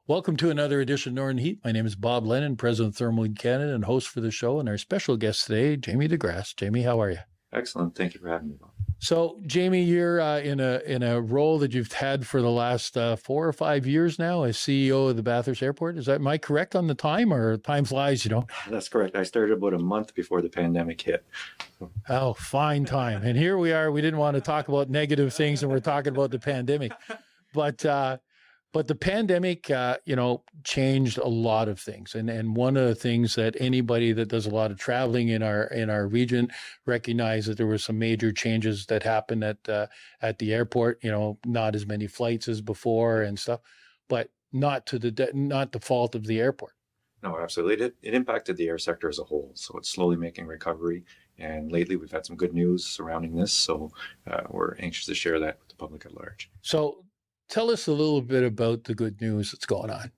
Welcome to another edition of Northern Heat. My name is Bob Lennon, President of ThermalWood Canada and host for the show. And our special guest today, Jamie Degrace. Jamie, how are you? Excellent. Thank you for having me, Bob. So, Jamie, you're in a role that you've had for the last 4 or 5 years now as CEO of the Bathurst Airport. Am I correct on the time, or time flies, That's correct. I started about a month before the pandemic hit. Oh, fine time. And here we are. We didn't want to talk about negative things, and we're talking about the pandemic. But the pandemic, changed a lot of things. And one of the things that anybody that does a lot of traveling in our region recognize that there were some major changes that happened at the airport. Not as many flights as before and stuff, but not the fault of the airport. No, absolutely. It impacted the air sector as a whole. So it's slowly making recovery. And lately we've had some good news surrounding this. So we're anxious to share that with the public at large. So tell us a little bit about the good news that's going on.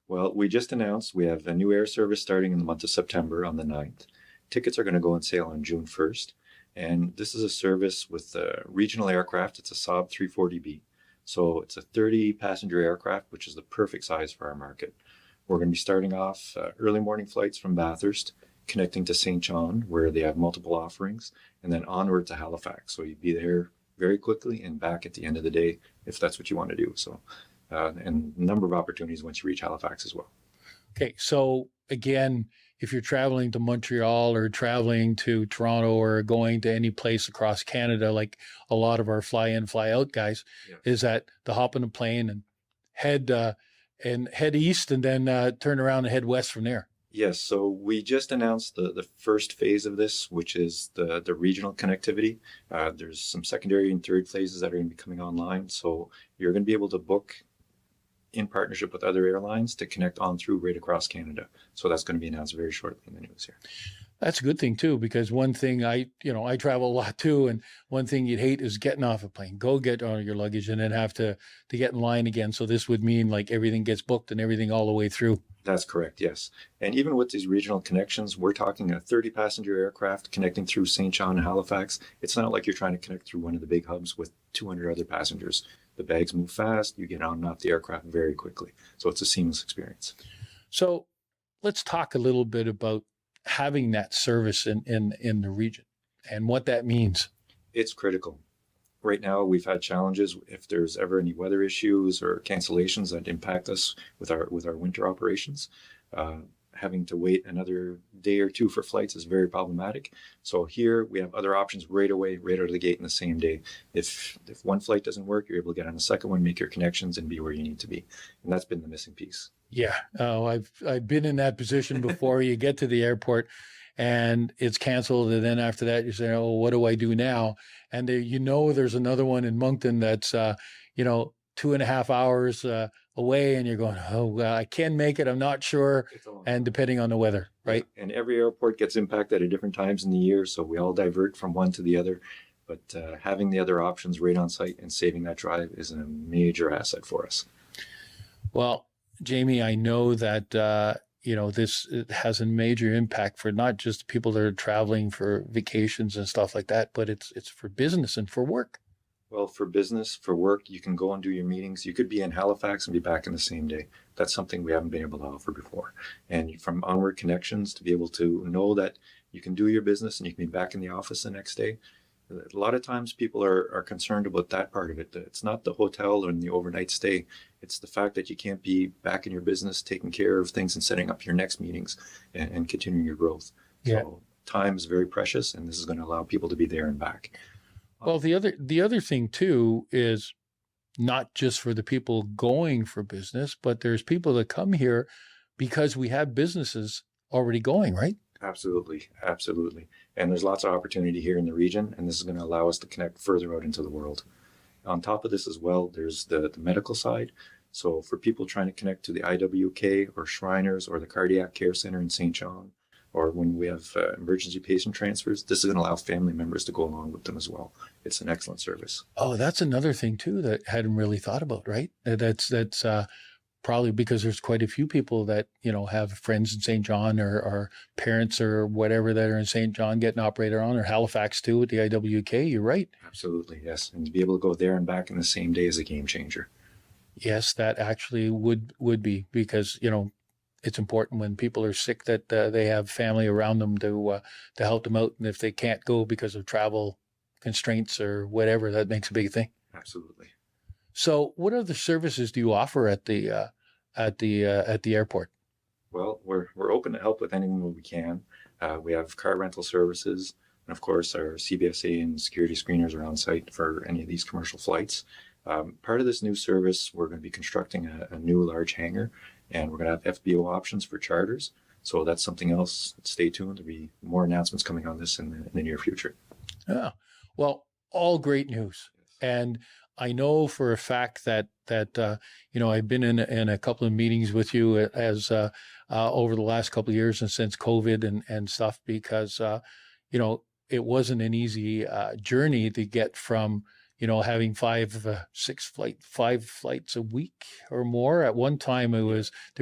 Well, we just announced we have a new air service starting in the month of September on the 9th. Tickets are going to go on sale on June 1st. And this is a service with a regional aircraft. It's a Saab 340B. So it's a 30-passenger aircraft, which is the perfect size for our market. We're going to be starting off early morning flights from Bathurst, connecting to St. John, where they have multiple offerings, and then onward to Halifax. So you'd be there very quickly and back at the end of the day if that's what you want to do. So, and a number of opportunities once you reach Halifax as well. Okay. So again, if you're traveling to Montreal or traveling to Toronto or going to any place across Canada, like a lot of our fly in, fly out guys, yeah, is that to hop in a plane and head east and then turn around and head west from there. Yes, so we just announced the first phase of this, which is the regional connectivity. There's some secondary and third phases that are going to be coming online. So you're going to be able to book in partnership with other airlines to connect on through right across Canada. So that's going to be announced very shortly in the news here. That's a good thing too, because one thing I travel a lot too, and one thing you'd hate is getting off a plane, go get all your luggage, and then have to get in line again. So this would mean like everything gets booked and everything all the way through. That's correct, yes. And even with these regional connections, we're talking a 30-passenger aircraft connecting through St. John and Halifax. It's not like you're trying to connect through one of the big hubs with 200 other passengers. The bags move fast. You get on and off the aircraft very quickly. So it's a seamless experience. So let's talk a little bit about having that service in the region and what that means. It's critical. Right now, we've had challenges if there's ever any weather issues or cancellations that impact us with our winter operations. Having to wait another day or two for flights is very problematic. So here we have other options right away, right out of the gate in the same day. If one flight doesn't work, you're able to get on the second one, make your connections, and be where you need to be. And that's been the missing piece. Yeah. Oh, I've been in that position before. You get to the airport and it's canceled. And then after that, you say, oh, what do I do now? And there's another one in Moncton that's, 2.5 hours away. And you're going, oh, well, I can make it. I'm not sure. And depending on the weather, right? And every airport gets impacted at different times in the year. So we all divert from one to the other. But having the other options right on site and saving that drive is a major asset for us. Well, Jamie, I know that, this has a major impact for not just people that are traveling for vacations and stuff like that, but it's for business and for work. Well, for business, for work, you can go and do your meetings. You could be in Halifax and be back in the same day. That's something we haven't been able to offer before. And from onward connections, to be able to know that you can do your business and you can be back in the office the next day. A lot of times people are concerned about that part of it. It's not the hotel or the overnight stay. It's the fact that you can't be back in your business, taking care of things and setting up your next meetings and continuing your growth. Yeah. So time is very precious, and this is going to allow people to be there and back. Well, the other thing too is not just for the people going for business, but there's people that come here because we have businesses already going, right? Absolutely. Absolutely. And there's lots of opportunity here in the region, and this is going to allow us to connect further out into the world. On top of this as well, there's the medical side. So for people trying to connect to the IWK or Shriners or the Cardiac Care Center in St. John, or when we have emergency patient transfers, this is going to allow family members to go along with them as well. It's an excellent service. Oh, that's another thing too that I hadn't really thought about, right? That's probably because there's quite a few people that, have friends in St. John or parents or whatever that are in St. John getting operated on, or Halifax too with the IWK. You're right. Absolutely, yes. And to be able to go there and back in the same day is a game changer. Yes, that actually would be, because it's important when people are sick that they have family around them to help them out, and if they can't go because of travel constraints or whatever, that makes a big thing. Absolutely. So, what other services do you offer at the airport? Well, we're open to help with anything we can. We have car rental services, and of course, our CBSA and security screeners are on site for any of these commercial flights. Part of this new service, we're going to be constructing a new large hangar, and we're going to have FBO options for charters. So that's something else. Stay tuned. There'll be more announcements coming on this in the near future. Yeah, well, all great news, and I know for a fact that I've been in a couple of meetings with you as over the last couple of years and since COVID and stuff, because it wasn't an easy journey to get from having five flights a week or more. At one time, there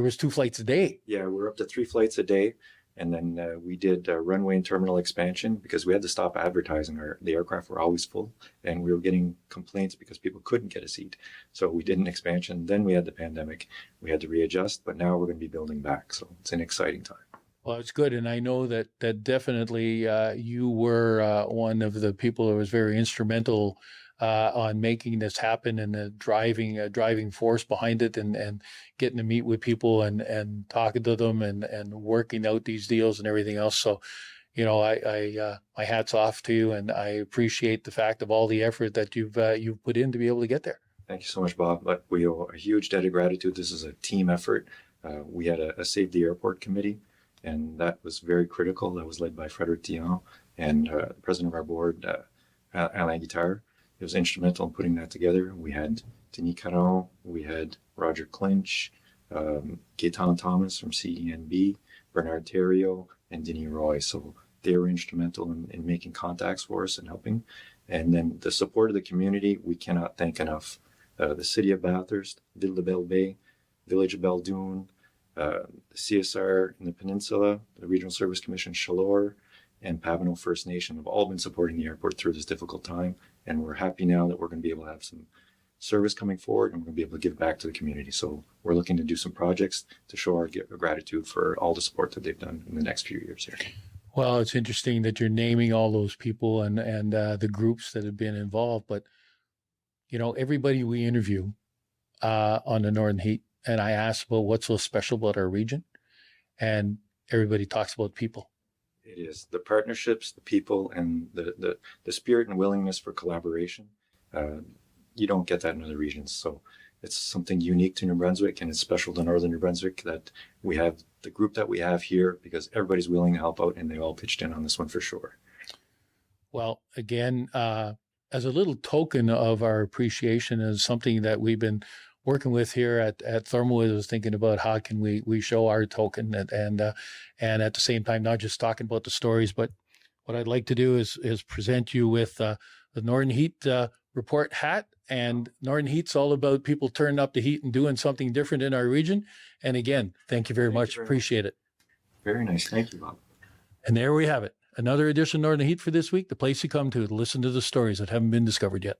was 2 flights a day. Yeah, we're up to 3 flights a day. And then we did runway and terminal expansion because we had to stop advertising. The aircraft were always full, and we were getting complaints because people couldn't get a seat. So we did an expansion. Then we had the pandemic. We had to readjust, but now we're going to be building back. So it's an exciting time. Well, it's good, and I know that definitely you were one of the people that was very instrumental on making this happen, and the driving force behind it, and getting to meet with people and talking to them and working out these deals and everything else. So, I my hat's off to you, and I appreciate the fact of all the effort that you've put in to be able to get there. Thank you so much, Bob. But we owe a huge debt of gratitude. This is a team effort. We had a Save the Airport committee, and that was very critical. That was led by Frederic Dion and the president of our board, Alain Guitard. It was instrumental in putting that together. We had Denis Caron, we had Roger Clinch, Gaetan Thomas from CDNB, Bernard Theriault, and Denis Roy. So they were instrumental in making contacts for us and helping. And then the support of the community, we cannot thank enough. The city of Bathurst, Ville de Belle Bay, Village of Beldoon, the CSR in the Peninsula, the Regional Service Commission, Chaleur, and Papineau First Nation have all been supporting the airport through this difficult time. And we're happy now that we're going to be able to have some service coming forward, and we're going to be able to give back to the community. So we're looking to do some projects to show our gratitude for all the support that they've done in the next few years here. Well, it's interesting that you're naming all those people and the groups that have been involved. But, everybody we interview on the Northern Heat, and I ask about what's so special about our region, and everybody talks about people. It is the partnerships, the people, and the spirit and willingness for collaboration. You don't get that in other regions. So it's something unique to New Brunswick, and it's special to Northern New Brunswick that we have the group that we have here, because everybody's willing to help out, and they all pitched in on this one for sure. Well, again, as a little token of our appreciation, as something that we've been working with here at ThermalWood, was thinking about how can we show our token and at the same time not just talking about the stories, but what I'd like to do is present you with the Northern Heat report hat. And Northern Heat's all about people turning up the heat and doing something different in our region. And again, thank you very much. Appreciate it. Very nice. Thank you, Bob. And there we have it. Another edition of Northern Heat for this week, the place you come to listen to the stories that haven't been discovered yet.